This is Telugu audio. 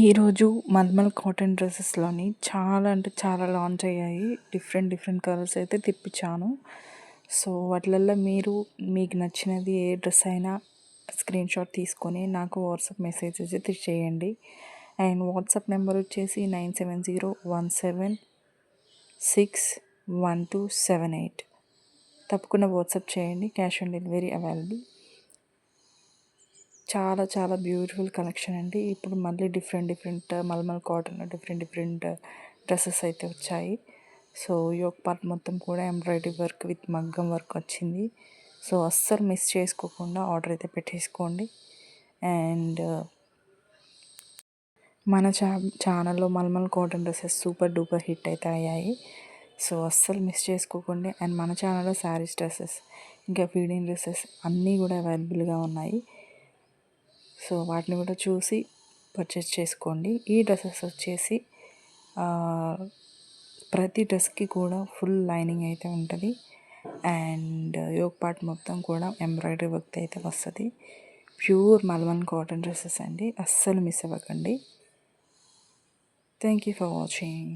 ఈరోజు మల్మల్ కాటన్ డ్రెస్సెస్లోని చాలా అంటే చాలా లాంచ్ అయ్యాయి. డిఫరెంట్ కలర్స్ అయితే తెప్పించాను. సో వాటిలల్లో మీకు నచ్చినది ఏ డ్రెస్ అయినా స్క్రీన్ షాట్ తీసుకొని నాకు వాట్సాప్ మెసేజెస్ అయితే చేయండి. అండ్ వాట్సాప్ నెంబర్ వచ్చేసి 9701761278. తప్పకుండా వాట్సాప్ చేయండి. Cash on delivery available. చాలా బ్యూటిఫుల్ కలెక్షన్ అండి. ఇప్పుడు మళ్ళీ different mulmul cotton different dresses అయితే వచ్చాయి. సో యోక్ పార్ట్ మొత్తం కూడా ఎంబ్రాయిడరీ వర్క్ విత్ మగ్గం వర్క్ వచ్చింది. సో అస్సలు మిస్ చేసుకోకుండా ఆర్డర్ అయితే పెట్టేసుకోండి. అండ్ మన ఛానల్లో mulmul cotton dresses super duper hit అయితే అయ్యాయి. సో అస్సలు మిస్ చేసుకోకండి. అండ్ మన ఛానల్లో శారీస్ డ్రెస్సెస్ ఇంకా ఫీడింగ్ డ్రెస్సెస్ అన్నీ కూడా అవైలబుల్గా ఉన్నాయి. సో వాటిని కూడా చూసి పర్చేస్ చేసుకోండి. ఈ డ్రెస్సెస్ వచ్చేసి ప్రతి డ్రెస్కి కూడా ఫుల్ లైనింగ్ అయితే ఉంటుంది. అండ్ యోక్ పార్ట్ మొత్తం కూడా ఎంబ్రాయిడరీ వర్క్ అయితే వస్తుంది. ప్యూర్ మల్మల్ కాటన్ డ్రెస్సెస్ అండి. అస్సలు మిస్ అవ్వకండి. Thank you for watching.